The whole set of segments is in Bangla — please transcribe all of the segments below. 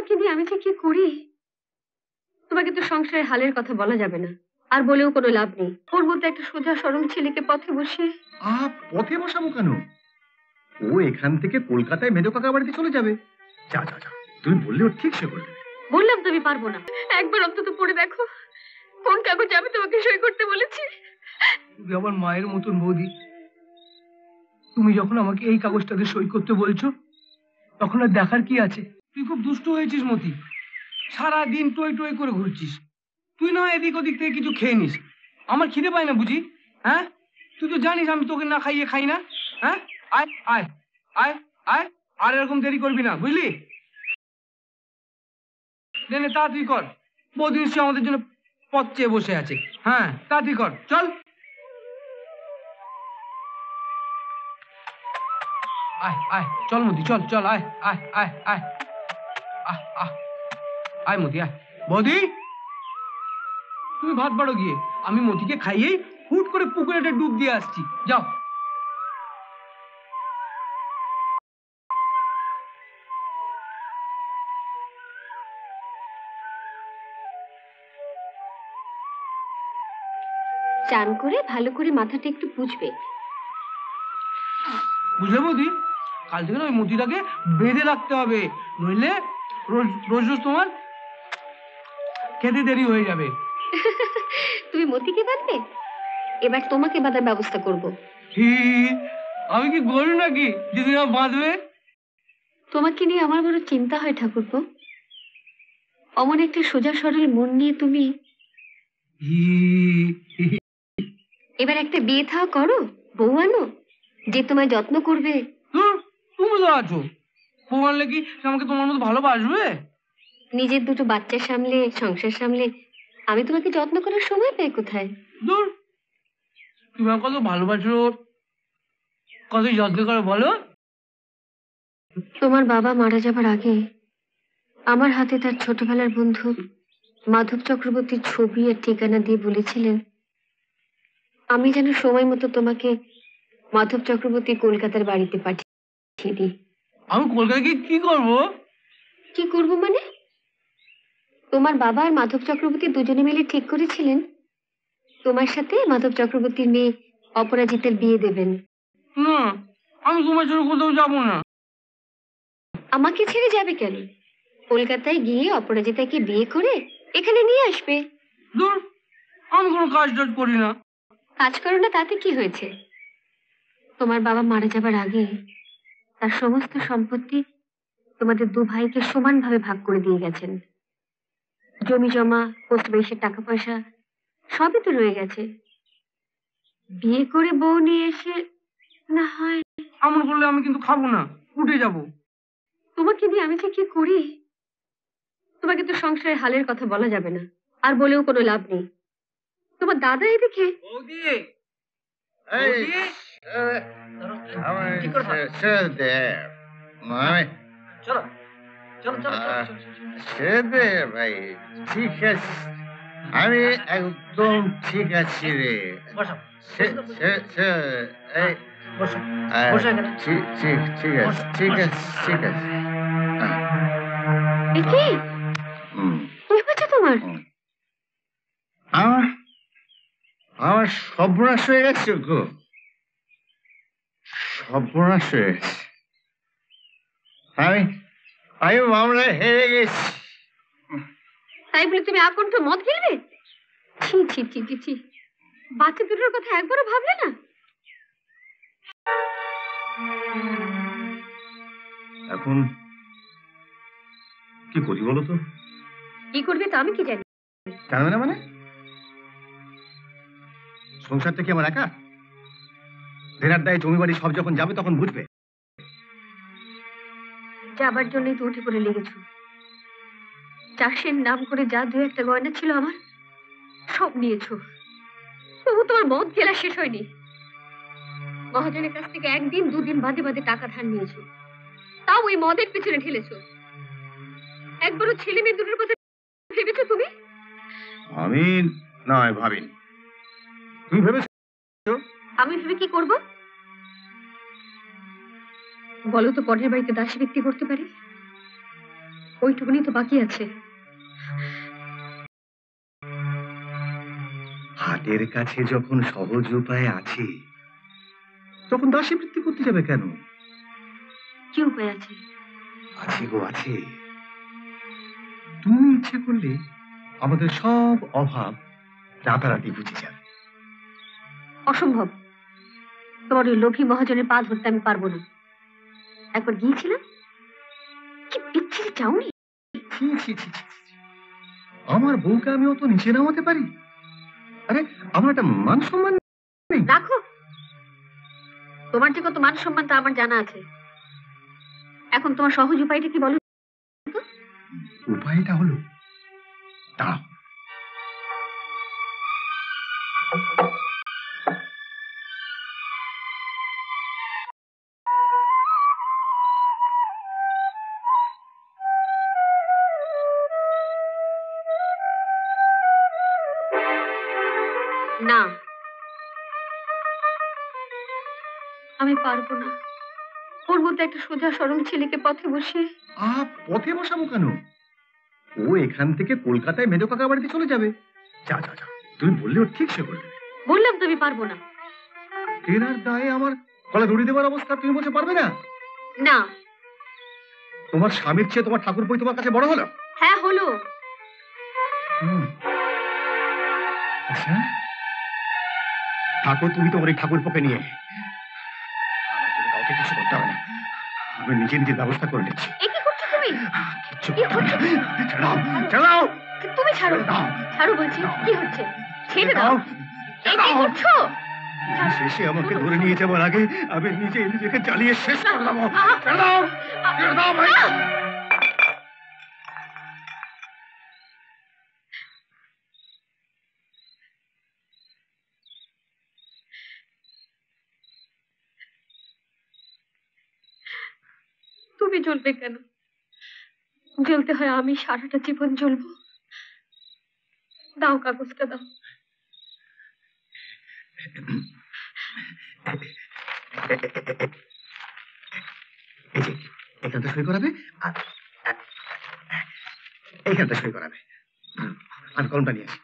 তোমাকে নিয়ে আমি যে কি করি। তোমাকে তো সংসারের হালের কথা বলা যাবে না, আর বলেও কোনো লাভ নেই। ওর মধ্যে একটা সোজা সরল ছেলেকে পথে বসিয়ে। পথে বসাবো কেন? ও এখান থেকে কলকাতায় মেজো কাকা বাড়িতে চলে যাবে। যা যা যা, তুমি বললে ও ঠিক সে করবে। বললাম তো আমি পারবো না। একবার অন্তত পড়ে দেখো কোন কাগজ আমি তোমাকে সই করতে বলেছি। তুমি আমার মায়ের মতন বৌদি। তুমি যখন আমাকে এই কাগজটাকে সই করতে বলছো তখন আর দেখার কি আছে? তুই খুব দুষ্ট হয়েছিস মতি, সারাদিন টই টই করে ঘুরছিস। তুই না এদিক ওদিক থেকে কিছু খেয়ে নিস, আমার খিদে পায় না বুঝি? হ্যাঁ, তুই তো জানিস আমি তোকে না খাইয়ে খাই না। হ্যাঁ, আয় আয় আয় আয়, আর এরকম দেরি করবি না বুঝলি? নে তাড়াতাড়ি কর, বৌদি নিশ্চয় আমাদের জন্য পথ চেয়ে বসে আছে। হ্যাঁ তাড়াতাড়ি কর, চল। আয় আয়, চল মতি, চল চল, আয় আয় আয় আয় আয় আয় মতি, আয়। বৌদি তুমি ভাত বাড়ো গিয়ে, আমি মতিকে খাইয়েই হুট করে পুকুরে একটা ডুব দিয়ে আসছি, যাও। চান করে ভালো করে মাথাটা একটু পুছবে, বুঝলে বৌদি? কাল থেকে না ওই মতিটাকে বেঁধে রাখতে হবে, নইলে রোজ রোজ রোজ তোমার খেতে দেরি হয়ে যাবে। তুমি মতিকে বাঁধবে, এবার তোমাকে বাঁধার ব্যবস্থা করব। আমি কি গরু নাকি যে তুমি বাঁধবে? তোমাকে নিয়ে আমার বড় চিন্তা হয় ঠাকুরপো। অমন একটা সোজা সরল মন নিয়ে তুমি এবার একটা বিয়ে থা করো, বউ আনো যে তোমায় যত্ন করবে। তুমি তো আছো, বউ আনলে কি আমাকে তোমার মতো ভালোবাসবে? নিজের দুটো বাচ্চা সামলে সংসার সামলে আমি তোমাকে যত্ন করার সময় পাই কোথায়? দূর, তুমি কত ভালোবাসো, কত যত্ন করো বলো। তোমার বাবা মারা যাবার আগে আমার হাতে তার ছোটবেলার বন্ধু মাধব চক্রবর্তীর ছবি আর ঠিকানা দিয়ে বলেছিলেন আমি যেন সময় মতো তোমাকে মাধব চক্রবর্তী কলকাতার বাড়িতে পাঠিয়ে দিই। আমি কলকাতায় গিয়ে কি করবো? কি করবো মানে? তোমার বাবা আর মাধব চক্রবর্তী দুজনে মিলে ঠিক করেছিলেন তোমার সাথে মাধব চক্রবর্তীর মেয়ে অপরাজিতার বিয়ে দেবেন। না, আমি তোমার ছেড়ে কোথাও যাবো না। আমাকে ছেড়ে যাবে কেন? কলকাতায় গিয়ে অপরাজিতাকে বিয়ে করে এখানে নিয়ে আসবে। দূর, আমি কোনো কাজ টাজ করি না। কাজ করো না তাতে কি হয়েছে? তোমার বাবা মারা যাবার আগে তার সমস্ত সম্পত্তি তোমাদের দু ভাইকে সমানভাবে ভাগ করে দিয়ে গেছেন। জমি জমা, পোস্ট বেসের টাকা পয়সা সবই তো রয়ে গেছে। বিয়ে করে বউ নিয়ে এসে না হয়। এমন করলে আমি কিন্তু খাবো না, উঠে যাবো। তোমাকে নিয়ে আমি যে কি করি। তোমাকে তো সংসারের হালের কথা বলা যাবে না, আর বলেও কোনো লাভ নেই। তোমার দাদা এদিকে। বৌদি, ভাই ঠিক আছে, আমি একদম ঠিক আছি রে। ঠিক আছে ঠিক আছে ঠিক আছে। তোমার আমার সর্বনাশ হয়ে গেছে গো, সর্বনাশ হয়ে গেছে। আমি মামলায় হেরে গেছি। তাই বলে তুমি আকণ্ঠ মদ গিলবে? ছি ছি ছি ছি ছি, বাচ্চা দুটোর কথা একবারও ভাবলে না? এখন কি করি বলো তো? কি করবে তা আমি কি জানি? জানবে না মানে? সংসারটা কি আমার একা? দেনার দায়ে জমি বাড়ি সব যখন যাবে তখন বুঝবে। যাবার জন্যই তো উঠে পড়ে লেগেছো। চাষের নাম করে যা দু একটা গয়না ছিল আমার সব নিয়েছো। তবু তোমার মদ গেলা শেষ হয়নি। মহাজনের কাছ থেকে একদিন দুদিন বাদে বাদে টাকা ধার নিয়েছো, তাও ওই মদের পেছনে ঢেলেছো। একবারও ছেলে মেয়ে দুটোর কথা ভেবেছো তুমি? আমি নয় ভাবিনি, তুমি ভেবেছো? আমি ভেবে কি করব বলো তো? পরের বাড়িতে দাসী বিক্রি করতে পারি? ওইটুকুনি তো বাকি আছে। হাতের কাছে যখন সহজ উপায় আছে তখন দাসী বৃত্তি করতে যাবে কেন? কি উপায় আছে? আছে গো আছে। তুমি ইচ্ছে করলে আমাদের সব অভাব রাতারাতি বুঝে যাবে। অসম্ভব। তোমার ওই লোভী মহাজনের পা ধরতে আমি পারবো না। একবার গিয়েছিলাম, কি বিচ্ছিরি চাউনি। ছি, ছি, ছি, ছি, ছি। আমার বউকে আমি অত নিচে নামাতে পারি? আরে আমার একটা মান সম্মান নেই? রাখো, তোমার যে কত মান সম্মান তা আমার জানা আছে। এখন তোমার সহজ উপায়টা কি বলো তো? উপায়টা হলো দাঁড়াও। না, আমি পারবো না। ওর মতো একটা সোজা সরল ছেলেকে পথে বসিয়ে। পথে বসাবো কেন? ও এখান থেকে কলকাতায় মেদো কাকা বাড়িতে চলে যাবে। যা যা যা, তুমি বললে ও ঠিক সে করে দেবে। বললাম তো আমি পারবো না। তেনার দায়ে আমার গলা দড়ি দেওয়ার অবস্থা, তুমি বলতে পারবে না? না। তোমার স্বামীর চেয়ে তোমার ঠাকুরপোই তোমার কাছে বড় হলো? হ্যাঁ হলো। আচ্ছা ঠাকুর, তুমি তোমার এই ঠাকুরপোকে নিয়ে আমার জন্য কাউকে কিছু করতে হবে না। আমি নিজে নিজের ব্যবস্থা করে নিচ্ছি। এ কি করছো তুমি? কিচ্ছু কি করছো? ছাড়াও, ছাড়াও। তুমি ছাড়ো। দাও। ছাড়ো বলছি। কি হচ্ছে? ছেড়ে দাও। দাও, এ কি দাও। করছো? শেষে আমাকে ধরে নিয়ে যাওয়ার আগে আমি নিজেকে জ্বালিয়ে শেষ করে দেবো। ছেড়ে দাও, ছেড়ে দাও ভাই। তুমি জ্বলবে কেন? জ্বলতে হয় আমি সারাটা জীবন জ্বলবো। দাও কাগজটা দাও। এই যে এখানটা সই করাবে আর এইখানটা সই করাবে। আমি কলমটা নিয়ে আসি।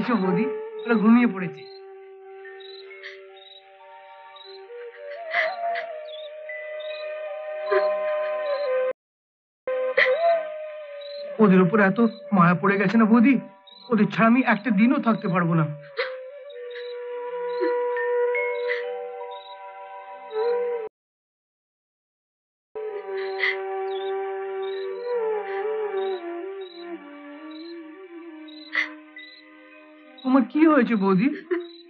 এসো বৌদি, ওরা ঘুমিয়ে পড়েছে। ওদের উপর এত মায়া পড়ে গেছে না বৌদি, ওদের ছাড়া আমি একটা দিনও থাকতে পারবো না। তোমার কি হয়েছে বৌদি?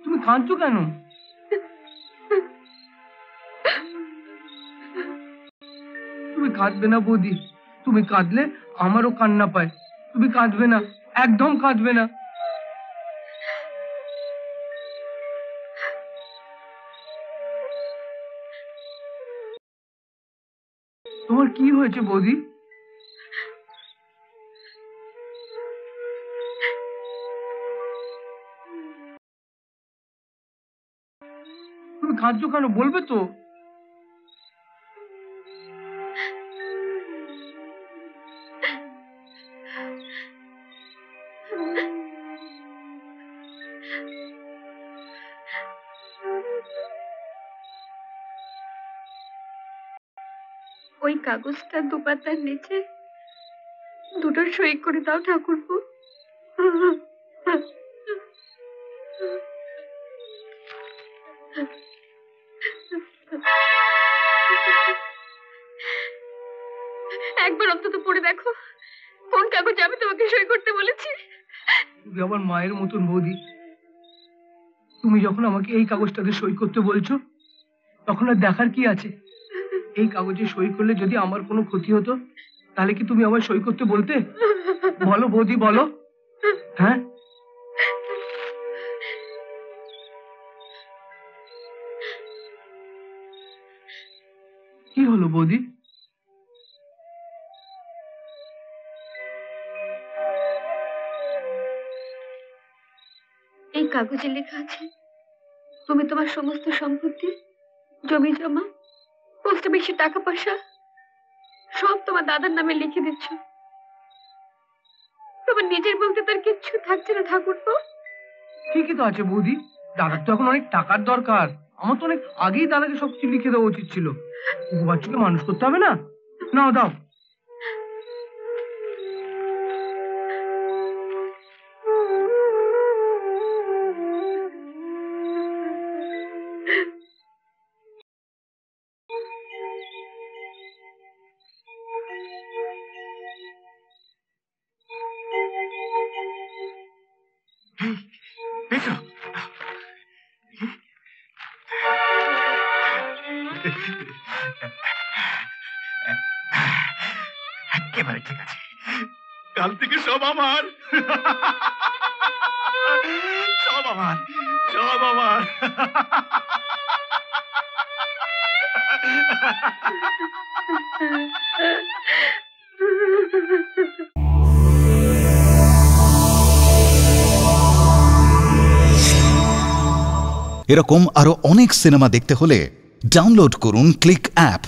তুমি কাঁদছো কেন? তুমি কাঁদবে না বৌদি। তুমি কাঁদলে আমারও কান্না পায়। তুমি কাঁদবে না, একদম কাঁদবে না। তোমার কি হয়েছে বৌদি? তুমি কাঁদছো কেন, বলবে তো? ওই কাগজটা দুপাতার নিচে দুটো সই করে দাও ঠাকুরপো। একবার অন্তত পড়ে দেখো কোন কাগজে আমি তোমাকে সই করতে বলেছি। তুমি আমার মায়ের মতন বৌদি। তুমি যখন আমাকে এই কাগজটাতে সই করতে বলছো তখন আর দেখার কি আছে? এই কাগজে সই করলে যদি আমার কোনো ক্ষতি হতো তাহলে কি তুমি আমায় সই করতে বলতে? বলো বৌদি, বলো। হ্যাঁ, কি হলো বৌদি? এই কাগজে লেখা আছে তুমি তোমার সমস্ত সম্পত্তি, জমি জমা, পোস্ট অফিসে টাকা পয়সা সব তোমার দাদার নামে লিখে দিচ্ছ। তোমার নিজের বলতে তার কিচ্ছু থাকছে না ঠাকুরপো। ঠিকই তো আছে বৌদি, দাদার তো এখন অনেক টাকার দরকার। আমার তো অনেক আগেই দাদাকে সবকিছু লিখে দেওয়া উচিত ছিল। বাচ্চাকে মানুষ করতে হবে না? নাও দাও। পেয়েছো? একেবারে ঠিক আছে, কাল থেকে সব আমার, সব আমার, সব আমার। এরকম আরো অনেক সিনেমা দেখতে হলে ডাউনলোড করুন ক্লিক অ্যাপ।